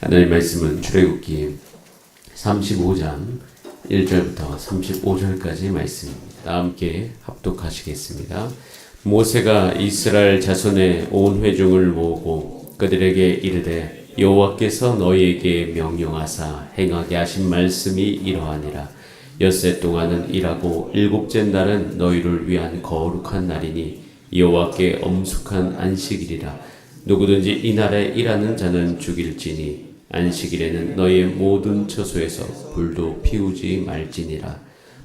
하나님 말씀은 출애굽기 35장 1절부터 35절까지 말씀입니다. 함께 합독하시겠습니다. 모세가 이스라엘 자손의 온 회중을 모으고 그들에게 이르되 여호와께서 너희에게 명령하사 행하게 하신 말씀이 이러하니라. 엿새 동안은 일하고 일곱째 날은 너희를 위한 거룩한 날이니 여호와께 엄숙한 안식일이라. 누구든지 이날에 일하는 자는 죽일지니 안식일에는 너희의 모든 처소에서 불도 피우지 말지니라.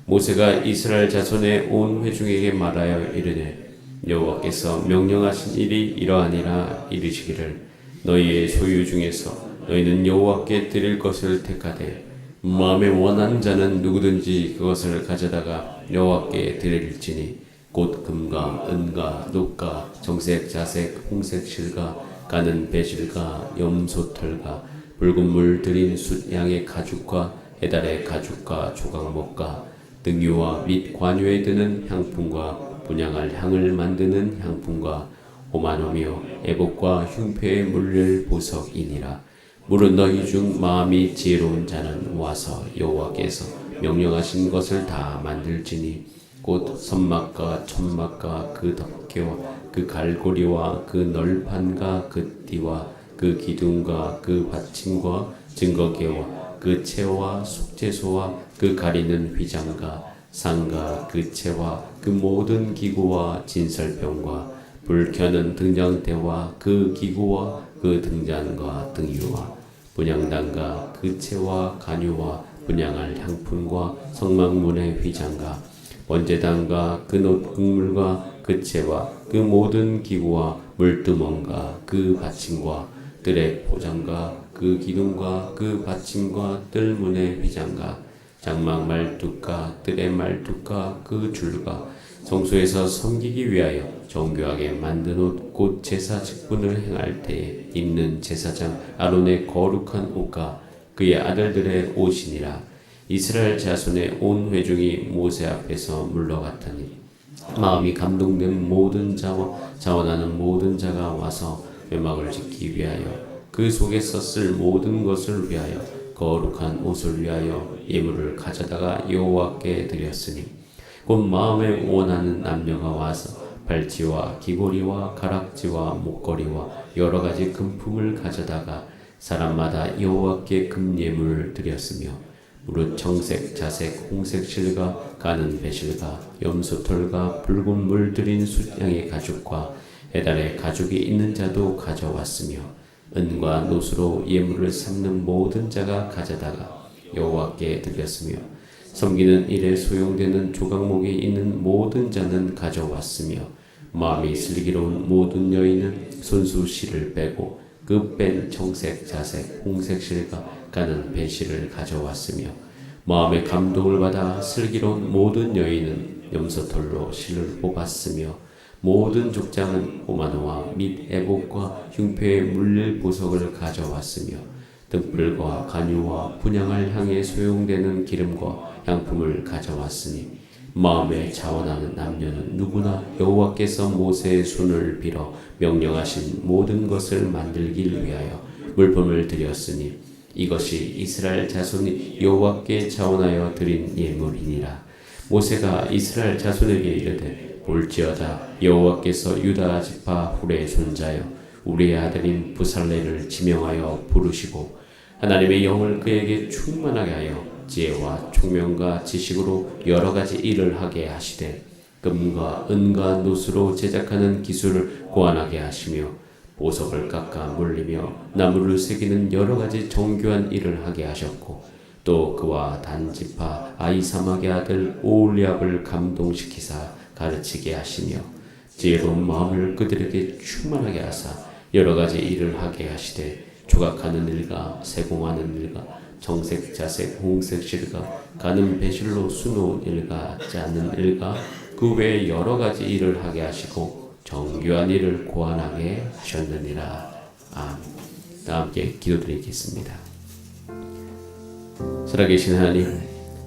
모세가 이스라엘 자손의 온 회중에게 말하여 이르되 여호와께서 명령하신 일이 이러하니라. 이르시기를 너희의 소유 중에서 너희는 여호와께 드릴 것을 택하되 마음에 원하는 자는 누구든지 그것을 가져다가 여호와께 드릴지니 곧 금과 은과 녹과 정색 자색 홍색 실과 가는 배실과 염소털과 붉은 물 들인 숫 양의 가죽과 해달의 가죽과 조각목과 등유와 및 관유에 드는 향품과 분향할 향을 만드는 향품과 호마노며 애복과 흉패에 물릴 보석이니라. 물은 너희 중 마음이 지혜로운 자는 와서 여호와께서 명령하신 것을 다 만들지니 곧 선막과 천막과 그 덮개와 그 갈고리와 그 널판과 그 띠와 그 기둥과 그 받침과 증거계와 그 채와 속죄소와 그 가리는 휘장과 상과 그 채와 그 모든 기구와 진설병과 불 켜는 등잔대와 그 기구와 그 등잔과 등유와 분향단과 그 채와 간유와 분향할 향품과 성막문의 휘장과 번제단과 그 녹국물과 그 채와 그 모든 기구와 물두멍과 그 받침과 뜰의 포장과 그 기둥과 그 받침과 뜰문의 휘장과 장막 말뚝과 뜰의 말뚝과 그 줄과 성소에서 섬기기 위하여 정교하게 만든 옷 곧 제사 직분을 행할 때에 입는 제사장 아론의 거룩한 옷과 그의 아들들의 옷이니라. 이스라엘 자손의 온 회중이 모세 앞에서 물러갔더니 마음이 감동된 모든 자와 자원하는 모든 자가 와서 회막을 짓기 위하여 그 속에서 쓸 모든 것을 위하여 거룩한 옷을 위하여 예물을 가져다가 여호와께 드렸으니 곧 마음에 원하는 남녀가 와서 발찌와 귀고리와 가락지와 목걸이와 여러 가지 금품을 가져다가 사람마다 여호와께 금예물을 드렸으며 무릇 청색, 자색, 홍색 실과 가는 배실과 염소털과 붉은 물 들인 숫양의 가죽과 해달의 가죽이 있는 자도 가져왔으며 은과 노수로 예물을 삼는 모든 자가 가져다가 여호와께 드렸으며 섬기는 일에 소용되는 조각목이 있는 모든 자는 가져왔으며 마음이 슬기로운 모든 여인은 손수 실을 빼고 그 뺀 청색, 자색, 홍색 실과 가는 배실을 가져왔으며 마음의 감동을 받아 슬기로운 모든 여인은 염소털로 실을 뽑았으며 모든 족장은 호마노와 및 애복과 흉패에 물릴 보석을 가져왔으며 등불과 간유와 분향할 향에 소용되는 기름과 향품을 가져왔으니 마음에 자원하는 남녀는 누구나 여호와께서 모세의 손을 빌어 명령하신 모든 것을 만들길 위하여 물품을 드렸으니 이것이 이스라엘 자손이 여호와께 자원하여 드린 예물이니라. 모세가 이스라엘 자손에게 이르되 볼지어다 여호와께서 유다 지파 훌의 손자여 우리의 아들인 부살레를 지명하여 부르시고 하나님의 영을 그에게 충만하게 하여 지혜와 총명과 지식으로 여러 가지 일을 하게 하시되 금과 은과 노수로 제작하는 기술을 고안하게 하시며 보석을 깎아 물리며 나무를 새기는 여러 가지 정교한 일을 하게 하셨고 또 그와 단지파 아이사막의 아들 오홀리압을 감동시키사 가르치게 하시며 지혜로운 마음을 그들에게 충만하게 하사 여러 가지 일을 하게 하시되 조각하는 일과 세공하는 일과 정색, 자색, 홍색 실과 가는 배실로 수놓은 일과 짜는 일과 그 외에 여러 가지 일을 하게 하시고 정교한 일을 고안하게 하셨느니라. 아멘. 다 함께 기도드리겠습니다. 살아계신 하나님,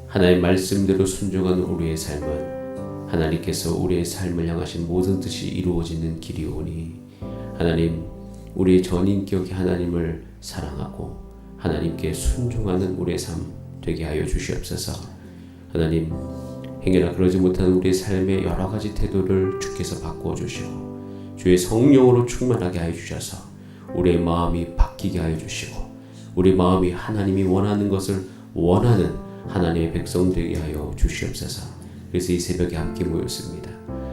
하나님의 말씀대로 순종하는 우리의 삶은 하나님께서 우리의 삶을 향하신 모든 뜻이 이루어지는 길이오니 하나님, 우리의 전인격이 하나님을 사랑하고 하나님께 순종하는 우리의 삶 되게 하여 주시옵소서. 하나님, 행여나 그러지 못하는 우리의 삶의 여러 가지 태도를 주께서 바꾸어 주시고 주의 성령으로 충만하게 하여 주셔서 우리의 마음이 바뀌게 하여 주시고 우리 마음이 하나님이 원하는 것을 원하는 하나님의 백성 되게 하여 주시옵소서. 그래서 이 새벽에 함께 모였습니다.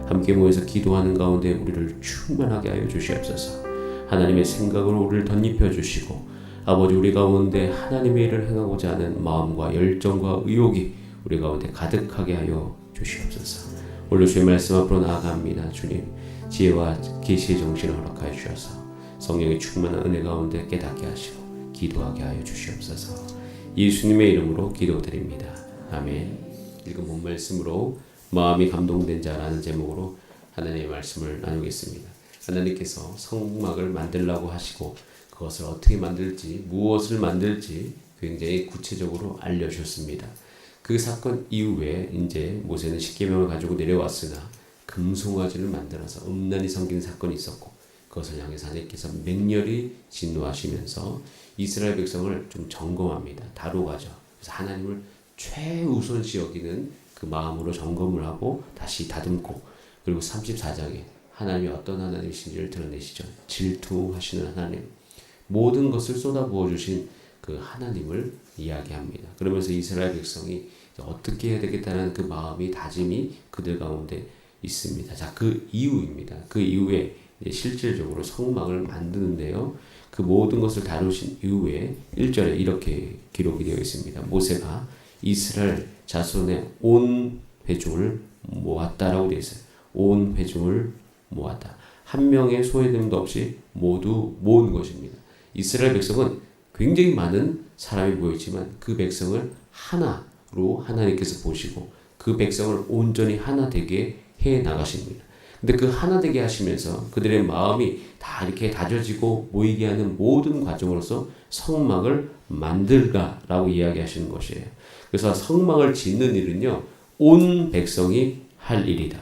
함께 모여서 기도하는 가운데 우리를 충만하게 하여 주시옵소서. 하나님의 생각으로 우리를 덧입혀 주시고 아버지, 우리 가운데 하나님의 일을 행하고자 하는 마음과 열정과 의욕이 우리 가운데 가득하게 하여 주시옵소서. 오늘 주의 말씀 앞으로 나아갑니다. 주님, 지혜와 계시의 정신을 허락하여 주셔서 성령의 충만한 은혜 가운데 깨닫게 하시고 기도하게 하여 주시옵소서. 예수님의 이름으로 기도드립니다. 아멘. 읽은 본 말씀으로 마음이 감동된 자라는 제목으로 하나님의 말씀을 나누겠습니다. 하나님께서 성막을 만들라고 하시고 그것을 어떻게 만들지, 무엇을 만들지 굉장히 구체적으로 알려주셨습니다. 그 사건 이후에 이제 모세는 십계명을 가지고 내려왔으나 금송아지를 만들어서 음란이 섬긴 사건이 있었고 그것을 향해서 하나님께서 맹렬히 진노하시면서 이스라엘 백성을 좀 점검합니다. 다루가죠. 그래서 하나님을 최우선시 여기는 그 마음으로 점검을 하고 다시 다듬고 그리고 34장에 하나님이 어떤 하나님이신지를 드러내시죠. 질투하시는 하나님, 모든 것을 쏟아부어 주신 그 하나님을 이야기합니다. 그러면서 이스라엘 백성이 어떻게 해야 되겠다는 그 마음이 다짐이 그들 가운데 있습니다. 자, 그 이후입니다. 그 이후에 실질적으로 성막을 만드는데요. 그 모든 것을 다루신 이후에 1절에 이렇게 기록이 되어 있습니다. 모세가 이스라엘 자손의 온 회중을 모았다라고 되어 있어요. 온 회중을 모았다. 한 명의 소외됨도 없이 모두 모은 것입니다. 이스라엘 백성은 굉장히 많은 사람이 모였지만 그 백성을 하나로 하나님께서 보시고 그 백성을 온전히 하나 되게 해 나가십니다. 근데 그 하나 되게 하시면서 그들의 마음이 다 이렇게 다져지고 모이게 하는 모든 과정으로서 성막을 만들가라고 이야기하시는 것이에요. 그래서 성막을 짓는 일은요, 온 백성이 할 일이다.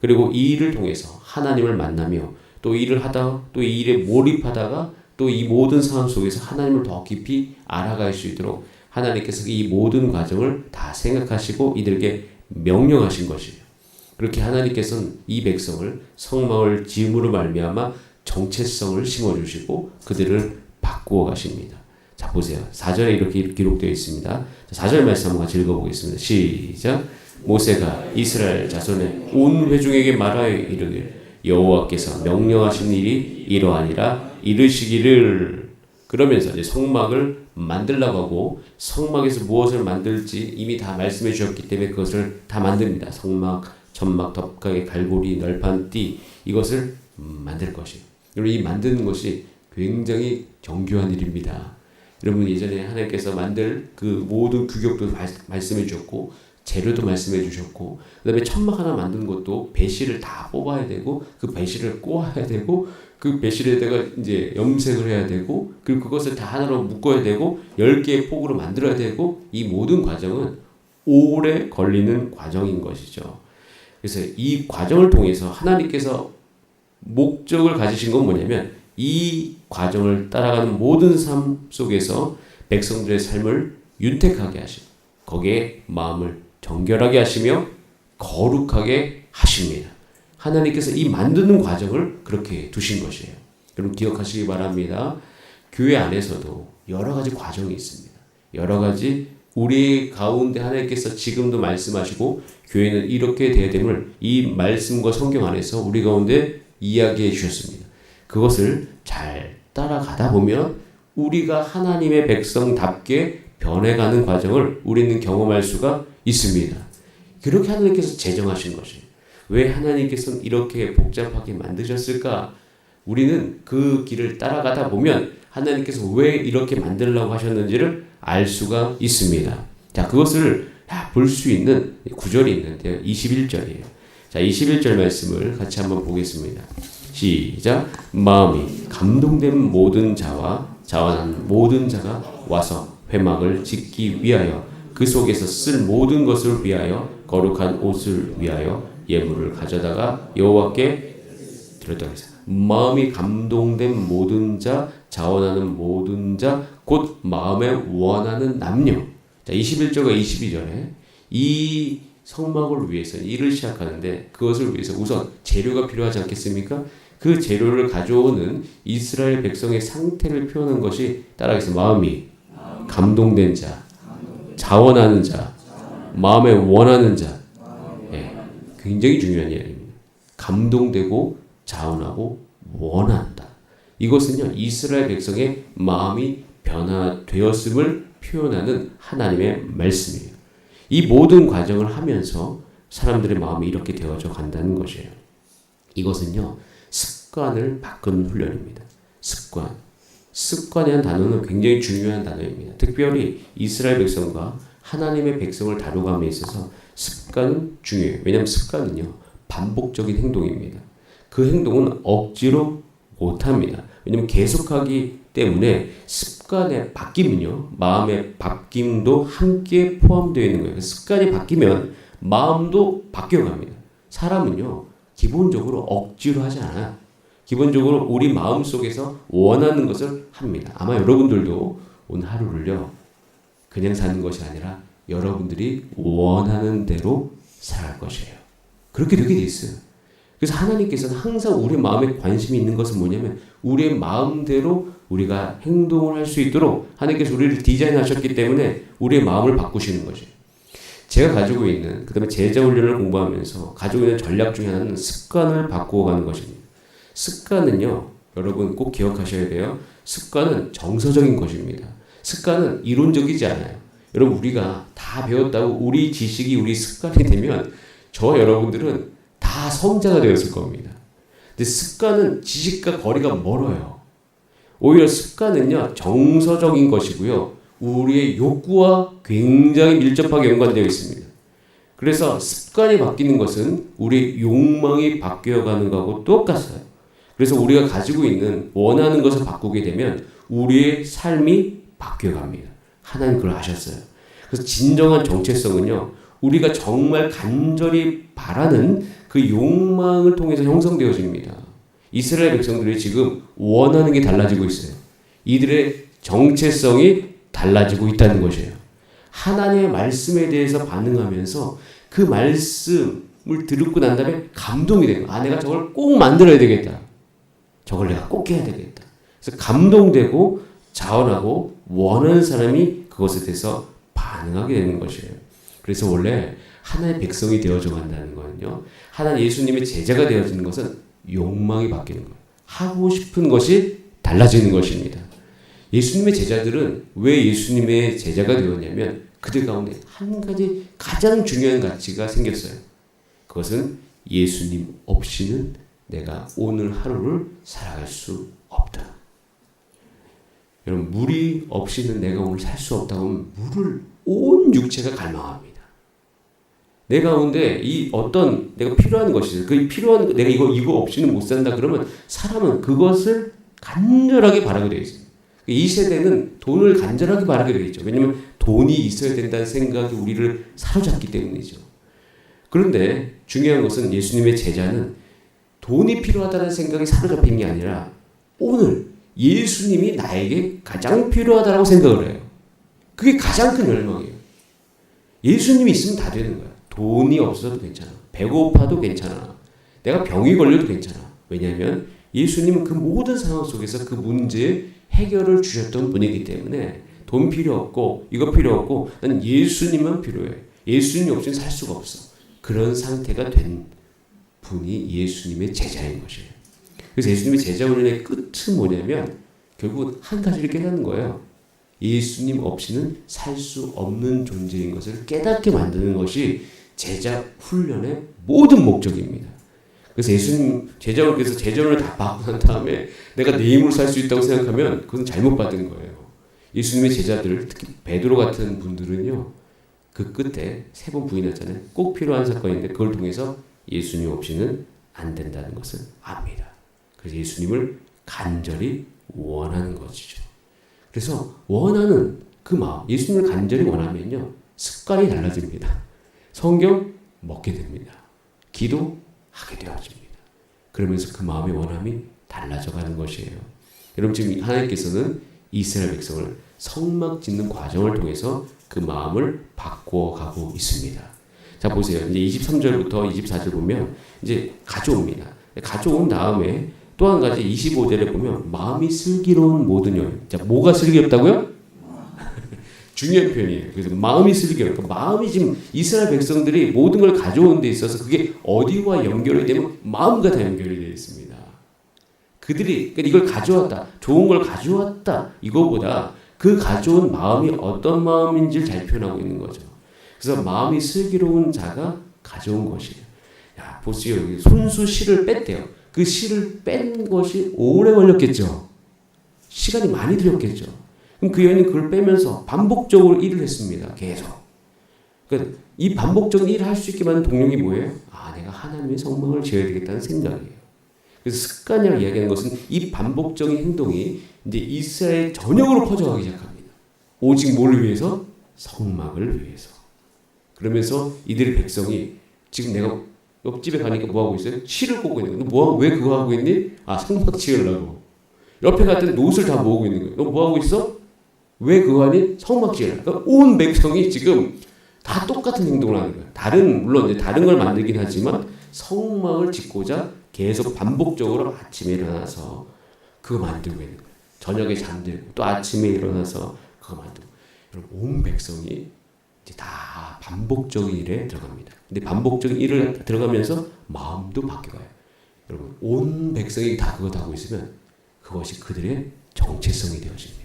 그리고 이 일을 통해서 하나님을 만나며 또 일을 하다 또 이 일에 몰입하다가 또 이 모든 상황 속에서 하나님을 더 깊이 알아갈 수 있도록 하나님께서 이 모든 과정을 다 생각하시고 이들에게 명령하신 것이에요. 그렇게 하나님께서는 이 백성을 성막을 지음으로 말미암아 정체성을 심어주시고 그들을 바꾸어 가십니다. 자, 보세요. 4절에 이렇게 기록되어 있습니다. 4절 말씀 한번 같이 읽어보겠습니다. 시작. 모세가 이스라엘 자손의 온 회중에게 말하여 이르길 여호와께서 명령하신 일이 이러하니라 이르시기를. 그러면서 이제 성막을 만들라고 하고 성막에서 무엇을 만들지 이미 다 말씀해 주셨기 때문에 그것을 다 만듭니다. 성막, 천막, 덮가게, 갈고리, 널판, 띠 이것을 만들 것이에요. 여러분, 이 만드는 것이 굉장히 정교한 일입니다. 여러분, 예전에 하나님께서 만들 그 모든 규격도 말씀해 주셨고 재료도 말씀해 주셨고 그 다음에 천막 하나 만드는 것도 배실을 다 뽑아야 되고 그 배실을 꼬아야 되고 그 배실에다가 이제 염색을 해야 되고 그리고 그것을 다 하나로 묶어야 되고 10개의 폭으로 만들어야 되고 이 모든 과정은 오래 걸리는 과정인 것이죠. 그래서 이 과정을 통해서 하나님께서 목적을 가지신 건 뭐냐면 이 과정을 따라가는 모든 삶 속에서 백성들의 삶을 윤택하게 하시고 거기에 마음을 정결하게 하시며 거룩하게 하십니다. 하나님께서 이 만드는 과정을 그렇게 두신 것이에요. 여러분 기억하시기 바랍니다. 교회 안에서도 여러 가지 과정이 있습니다. 여러 가지 우리 가운데 하나님께서 지금도 말씀하시고 교회는 이렇게 돼야 됨을 이 말씀과 성경 안에서 우리 가운데 이야기해 주셨습니다. 그것을 잘 따라가다 보면 우리가 하나님의 백성답게 변해가는 과정을 우리는 경험할 수가 있습니다. 그렇게 하나님께서 제정하신 것이에요. 왜 하나님께서는 이렇게 복잡하게 만드셨을까? 우리는 그 길을 따라가다 보면 하나님께서 왜 이렇게 만들려고 하셨는지를 알 수가 있습니다. 자, 그것을 볼 수 있는 구절이 있는데요. 21절이에요. 자, 21절 말씀을 같이 한번 보겠습니다. 시작. 마음이 감동된 모든 자와 자완한 모든 자가 와서 회막을 짓기 위하여 그 속에서 쓸 모든 것을 위하여 거룩한 옷을 위하여 예물을 가져다가 여호와께 드렸다고 했어요. 마음이 감동된 모든 자, 자원하는 모든 자, 곧 마음에 원하는 남녀. 자, 21절과 22절에 이 성막을 위해서 일을 시작하는데 그것을 위해서 우선 재료가 필요하지 않겠습니까? 그 재료를 가져오는 이스라엘 백성의 상태를 표현한 것이 따라하겠습니다. 마음이 감동된 자, 자원하는 자, 마음에 원하는 자. 예, 굉장히 중요한 이야기입니다. 감동되고 자원하고 원한다. 이것은요, 이스라엘 백성의 마음이 변화되었음을 표현하는 하나님의 말씀이에요. 이 모든 과정을 하면서 사람들의 마음이 이렇게 되어져 간다는 것이에요. 이것은요, 습관을 바꾸는 훈련입니다. 습관. 습관이라는 단어는 굉장히 중요한 단어입니다. 특별히 이스라엘 백성과 하나님의 백성을 다루감에 있어서 습관은 중요해요. 왜냐하면 습관은요, 반복적인 행동입니다. 그 행동은 억지로 못합니다. 왜냐하면 계속하기 때문에 습관의 바뀜은요, 마음의 바뀜도 함께 포함되어 있는 거예요. 습관이 바뀌면 마음도 바뀌어갑니다. 사람은요, 기본적으로 억지로 하지 않아요. 기본적으로 우리 마음 속에서 원하는 것을 합니다. 아마 여러분들도 오늘 하루를요, 그냥 사는 것이 아니라 여러분들이 원하는 대로 살아갈 것이에요. 그렇게 되게 돼 있어요. 그래서 하나님께서는 항상 우리 마음에 관심이 있는 것은 뭐냐면 우리의 마음대로 우리가 행동을 할 수 있도록 하나님께서 우리를 디자인하셨기 때문에 우리의 마음을 바꾸시는 것이에요. 제가 가지고 있는, 그 다음에 제자 훈련을 공부하면서 가지고 있는 전략 중에 하나는 습관을 바꾸어가는 것입니다. 습관은요, 여러분 꼭 기억하셔야 돼요. 습관은 정서적인 것입니다. 습관은 이론적이지 않아요. 여러분, 우리가 다 배웠다고 우리 지식이 우리 습관이 되면 저와 여러분들은 다 성자가 되었을 겁니다. 근데 습관은 지식과 거리가 멀어요. 오히려 습관은요, 정서적인 것이고요, 우리의 욕구와 굉장히 밀접하게 연관되어 있습니다. 그래서 습관이 바뀌는 것은 우리의 욕망이 바뀌어가는 것하고 똑같아요. 그래서 우리가 가지고 있는 원하는 것을 바꾸게 되면 우리의 삶이 바뀌어갑니다. 하나님 그걸 아셨어요. 그래서 진정한 정체성은요, 우리가 정말 간절히 바라는 그 욕망을 통해서 형성되어집니다. 이스라엘 백성들이 지금 원하는 게 달라지고 있어요. 이들의 정체성이 달라지고 있다는 것이에요. 하나님의 말씀에 대해서 반응하면서 그 말씀을 듣고 난 다음에 감동이 되고, 아, 내가 저걸 꼭 만들어야 되겠다. 저걸 내가 꼭 해야 되겠다. 그래서 감동되고 자원하고 원하는 사람이 그것에 대해서 반응하게 되는 것이에요. 그래서 원래 하나의 백성이 되어져 간다는 거는요, 하나님 예수님의 제자가 되어지는 것은 욕망이 바뀌는 거예요. 하고 싶은 것이 달라지는 것입니다. 예수님의 제자들은 왜 예수님의 제자가 되었냐면 그들 가운데 한 가지 가장 중요한 가치가 생겼어요. 그것은 예수님 없이는 내가 오늘 하루를 살아갈 수 없다. 여러분, 물이 없이는 내가 오늘 살 수 없다고 하면 물을 온 육체가 갈망합니다. 내 가운데 이 어떤 내가 필요한 것이 있어요. 그 필요한, 내가 이거 없이는 못 산다 그러면 사람은 그것을 간절하게 바라게 되어 있어요. 이 세대는 돈을 간절하게 바라게 되어 있죠. 왜냐하면 돈이 있어야 된다는 생각이 우리를 사로잡기 때문이죠. 그런데 중요한 것은 예수님의 제자는 돈이 필요하다는 생각이 사로잡힌 게 아니라 오늘 예수님이 나에게 가장 필요하다고 생각을 해요. 그게 가장 큰 열망이에요. 예수님이 있으면 다 되는 거야. 돈이 없어도 괜찮아. 배고파도 괜찮아. 내가 병이 걸려도 괜찮아. 왜냐하면 예수님은 그 모든 상황 속에서 그 문제의 해결을 주셨던 분이기 때문에 돈 필요 없고 이거 필요 없고 나는 예수님만 필요해. 예수님 없이는 살 수가 없어. 그런 상태가 된 분이 예수님의 제자인 것이에요. 그래서 예수님의 제자 훈련의 끝은 뭐냐면 결국 한 가지를 깨닫는 거예요. 예수님 없이는 살 수 없는 존재인 것을 깨닫게 만드는 것이 제자 훈련의 모든 목적입니다. 그래서 예수님 제자분께서 제자훈련을 다 받고 난 다음에 내가 내 힘으로 살 수 있다고 생각하면 그건 잘못 받은 거예요. 예수님의 제자들, 특히 베드로 같은 분들은요, 그 끝에 3번 부인하잖아요. 꼭 필요한 사건인데 그걸 통해서 예수님 없이는 안 된다는 것을 압니다. 그래서 예수님을 간절히 원하는 것이죠. 그래서 원하는 그 마음, 예수님을 간절히 원하면요, 습관이 달라집니다. 성경 먹게 됩니다. 기도하게 되어집니다. 그러면서 그 마음의 원함이 달라져 가는 것이에요. 여러분 지금 하나님께서는 이스라엘 백성을 성막 짓는 과정을 통해서 그 마음을 바꾸어 가고 있습니다. 자 보세요. 이제 23절부터 24절 보면 이제 가져옵니다. 가져온 다음에 또 한 가지 25절에 보면 마음이 슬기로운 모든 여인. 자 뭐가 슬기롭다고요? 중요한 표현이에요. 그래서 마음이 슬기로워. 그러니까 마음이 지금 이스라엘 백성들이 모든 걸 가져오는 데 있어서 그게 어디와 연결이 되면 마음과 다 연결이 되어 있습니다. 그들이 그러니까 이걸 가져왔다. 좋은 걸 가져왔다. 이거보다 그 가져온 마음이 어떤 마음인지를 잘 표현하고 있는 거죠. 그래서 마음이 슬기로운 자가 가져온 것이에요. 야, 보세요. 손수 실을 뺐대요. 그 실을 뺀 것이 오래 걸렸겠죠. 시간이 많이 들였겠죠. 그럼 그 여인은 그걸 빼면서 반복적으로 일을 했습니다. 계속. 그러니까 이 반복적인 일을 할 수 있게 만든 동력이 뭐예요? 아, 내가 하나님의 성막을 지어야 되겠다는 생각이에요. 그래서 습관이라고 이야기하는 것은 이 반복적인 행동이 이제 이스라엘 전역으로 퍼져가기 시작합니다. 오직 뭘 위해서? 성막을 위해서. 그러면서 이들의 백성이 지금 내가 옆집에 가니까 뭐 하고 있어요? 실을 꼬고 있는 거야. 너 왜 그거 하고 있니? 아, 성막 지으려고. 옆에 갔더니 노을 다 모으고 있는 거예요. 너 뭐 하고 있어? 왜 그거 하니? 성막 지으려고. 그러니까 온 백성이 지금 다 똑같은 행동을 하는 거예요. 물론 이제 다른 걸 만들긴 하지만 성막을 짓고자 계속 반복적으로 아침에 일어나서 그거 만들고 있는 거예요. 저녁에 잠들고 또 아침에 일어나서 그거 만들고. 여러분 온 백성이 이제 다 반복적인 일에 들어갑니다. 근데 반복적인 일을 들어가면서 마음도 바뀌어가요. 여러분 온 백성이 다 그거 하고 있으면 그것이 그들의 정체성이 되어집니다.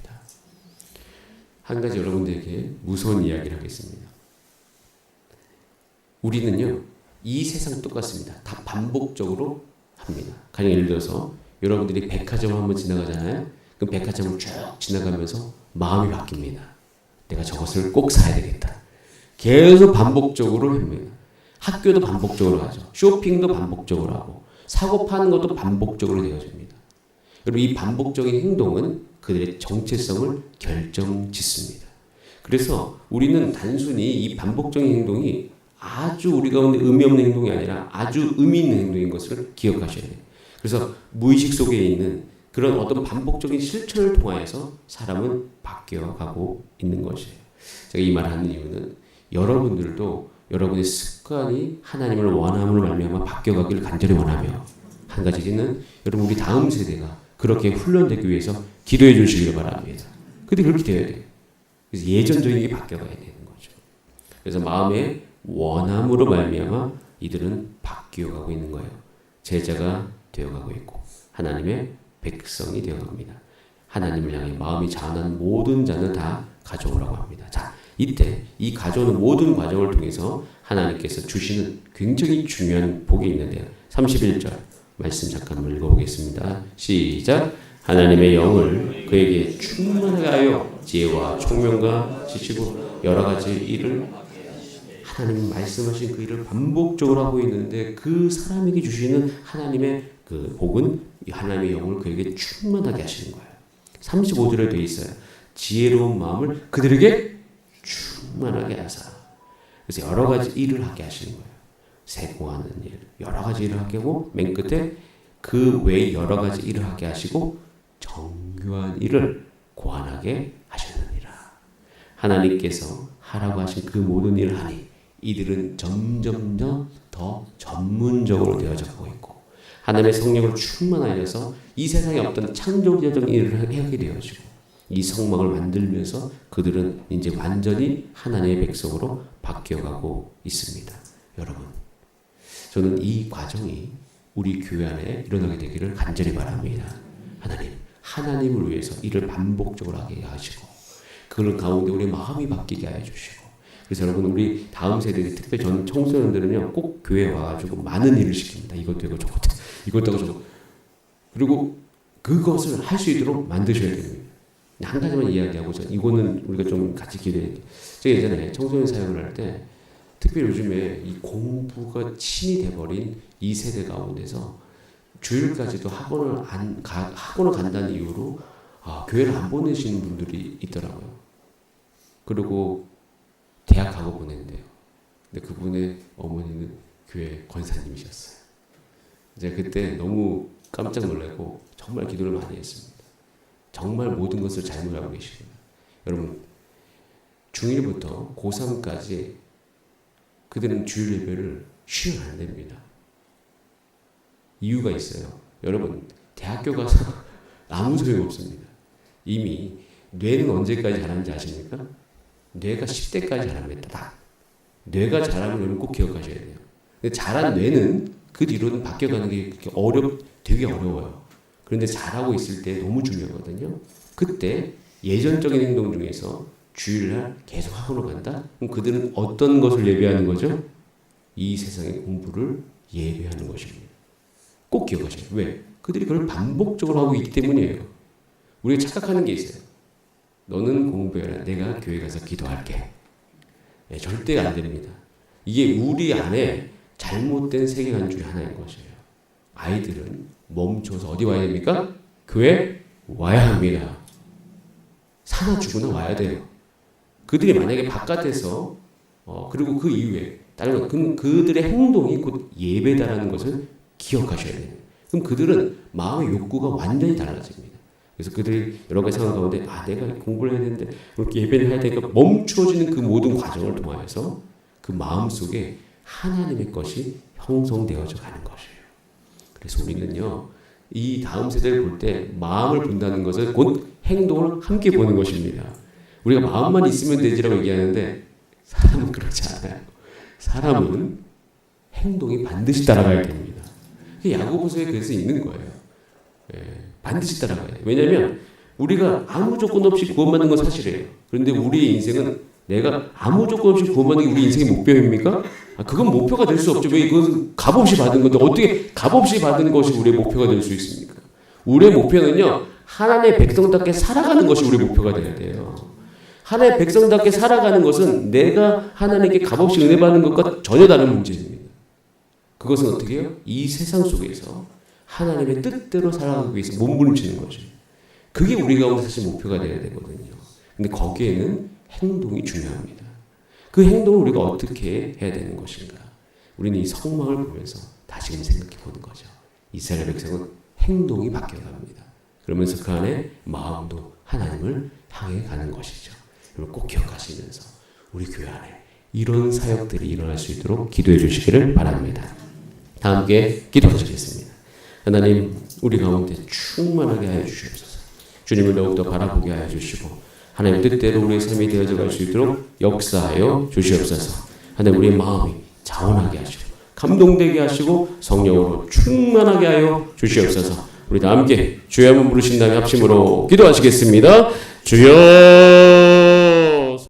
한 가지 여러분들에게 무서운 이야기를 하겠습니다. 우리는요 이 세상 똑같습니다. 다 반복적으로 합니다. 가령 예를 들어서 여러분들이 백화점을 한번 지나가잖아요. 그럼 백화점을 쭉 지나가면서 마음이 바뀝니다. 내가 저것을 꼭 사야 되겠다. 계속 반복적으로 합니다. 학교도 반복적으로 하죠. 쇼핑도 반복적으로 하고 사고 파는 것도 반복적으로 되어집니다. 여러분 이 반복적인 행동은 그들의 정체성을 결정짓습니다. 그래서 우리는 단순히 이 반복적인 행동이 아주 우리 가운데 의미 없는 행동이 아니라 아주 의미 있는 행동인 것을 기억하셔야 돼요. 그래서 무의식 속에 있는 그런 어떤 반복적인 실천을 통하여서 사람은 바뀌어가고 있는 것이에요. 제가 이 말을 하는 이유는 여러분들도 여러분의 습관이 하나님을 원함으로 말미암아 바뀌어가기를 간절히 원하며 한 가지는 여러분 우리 다음 세대가 그렇게 훈련되기 위해서 기도해 주시기를 바랍니다. 근데 그렇게 되어야 돼요. 그래서 예전적인 게 바뀌어가야 되는 거죠. 그래서 마음의 원함으로 말미암아 이들은 바뀌어가고 있는 거예요. 제자가 되어가고 있고 하나님의 백성이 되어갑니다. 하나님을 향해 마음이 자원한 모든 자는 다 가져오라고 합니다. 자, 이때 이 가져오는 모든 과정을 통해서 하나님께서 주시는 굉장히 중요한 복이 있는데요. 31절 말씀 잠깐 읽어보겠습니다. 시작. 하나님의 영을 그에게 충만하게 하여 지혜와 총명과 지식으로 여러 가지 일을 하나님 말씀하신 그 일을 반복적으로 하고 있는데 그 사람에게 주시는 하나님의 그 복은 하나님의 영을 그에게 충만하게 하시는 거예요. 35절에 되어 있어요. 지혜로운 마음을 그들에게 충만하게 하사. 그래서 여러 가지 일을 하게 하시는 거예요. 세공하는 일, 여러 가지 일을 하게 하고 맨 끝에 그 외에 여러 가지 일을 하게 하시고 정교한 일을 고안하게 하셨느니라. 하나님께서 하라고 하신 그 모든 일을 하니 이들은 점점점 더 전문적으로 되어져가고 있고 하나님의 성령을 충만하여서 이 세상에 어떤 창조적인 일을 하게 되어지고 이 성막을 만들면서 그들은 이제 완전히 하나님의 백성으로 바뀌어가고 있습니다. 여러분, 저는 이 과정이 우리 교회 안에 일어나게 되기를 간절히 바랍니다. 하나님을 위해서 일을 반복적으로 하게 하시고 그런 가운데 우리 마음이 바뀌게 하여 주시고 그래서 여러분 우리 다음 세대 특별히 전 청소년들은요 꼭 교회에 와가지고 많은 일을 시킵니다. 이것도 이거 저것도 이것도 저것도 그리고 그것을 할 수 있도록 만드셔야 됩니다. 한 가지만 이야기하고 이거는 우리가 좀 같이 기대해. 제가 예전에 청소년 사역을 할 때 특별히 요즘에 이 공부가 신이 돼버린 이 세대 가운데서 주일까지도 학원을 간다는 이유로 교회를 안 보내시는 분들이 있더라고요. 그리고 대학 가고 보낸대요. 근데 그분의 어머니는 교회 권사님이셨어요. 제가 그때 너무 깜짝 놀라고 정말 기도를 많이 했습니다. 정말 모든 것을 잘못하고 계십니다. 여러분, 중1부터 고3까지 그들은 주일 예배를 쉬면 안 됩니다. 이유가 있어요. 여러분, 대학교 가서 아무 소용 없습니다. 이미 뇌는 언제까지 자라는지 아십니까? 뇌가 10대까지 자랍니다. 딱. 뇌가 자라면 여러분 꼭 기억하셔야 돼요. 근데 자란 뇌는 그 뒤로는 바뀌어가는 게 되게 어려워요. 그런데 자라고 있을 때 너무 중요하거든요. 그때 예전적인 행동 중에서 주일날 계속 학원을 간다? 그럼 그들은 어떤 것을 예배하는 거죠? 이 세상의 공부를 예배하는 것입니다. 꼭 기억하셔야 돼요. 왜? 그들이 그걸 반복적으로 하고 있기 때문이에요. 우리가 착각하는 게 있어요. 너는 공부해라. 내가 교회 가서 기도할게. 네, 절대 안 됩니다. 이게 우리 안에 잘못된 세계관 중에 하나인 것이에요. 아이들은 멈춰서 어디 와야 됩니까? 교회 와야 합니다. 사나 죽으나 와야 돼요. 그들이 만약에 바깥에서 그리고 그 이후에 다른 건 그들의 행동이 곧 예배다라는 것을 기억하셔야 돼요. 그럼 그들은 마음의 욕구가 완전히 달라집니다. 그래서 그들이 여러 가지 상황 가운데 내가 공부를 해야 되는데 그렇게 예배를 해야 되니까 멈춰지는 그 모든 과정을 통하여서 그 마음 속에 하나님의 것이 형성되어져 가는 것이에요. 그래서 우리는요, 이 다음 세대를 볼 때 마음을 본다는 것은 곧 행동을 함께 보는 것입니다. 우리가 마음만 있으면 되지라고 얘기하는데 사람은 그렇지 않아요. 사람은 행동이 반드시 따라가야 됩니다. 야고보서에 그래서 있는 거예요. 반드시 따라가야 돼요. 왜냐하면 우리가 아무 조건 없이 구원받는 건 사실이에요. 그런데 우리의 인생은 내가 아무 조건 없이 구원받는 게 우리 인생의 목표입니까? 그건 목표가 될 수 없죠. 왜 이건 값없이 받은 건데 어떻게 값없이 받은 것이 우리의 목표가 될 수 있습니까? 우리의 목표는요, 하나님의 백성답게 살아가는 것이 우리의 목표가 돼야 돼요. 하나님의 백성답게 살아가는 것은 내가 하나님께 값없이 은혜 받는 것과 전혀 다른 문제입니다. 그것은 어떻게 해요? 이 세상 속에서 하나님의 뜻대로 살아가기 위해서 몸부림치는 거죠. 그게 우리 가운데 사실 목표가 되어야 되거든요. 근데 거기에는 행동이 중요합니다. 그 행동을 우리가 어떻게 해야 되는 것인가? 우리는 이 성막을 보면서 다시금 생각해 보는 거죠. 이스라엘 백성은 행동이 바뀌어갑니다. 그러면서 그 안에 마음도 하나님을 향해 가는 것이죠. 여러분 꼭 기억하시면서 우리 교회 안에 이런 사역들이 일어날 수 있도록 기도해 주시기를 바랍니다. 다 함께 기도하시겠습니다. 하나님, 우리 가운데 충만하게 하여 주시옵소서. 주님을 더욱더 바라보게 하여 주시고 하나님 뜻대로 우리의 삶이 되어져 갈 수 있도록 역사하여 주시옵소서. 하나님, 우리의 마음이 자원하게 하시고 감동되게 하시고 성령으로 충만하게 하여 주시옵소서. 우리 다 함께 주여 한번 부르신 다음에 합심으로 기도하시겠습니다. 주여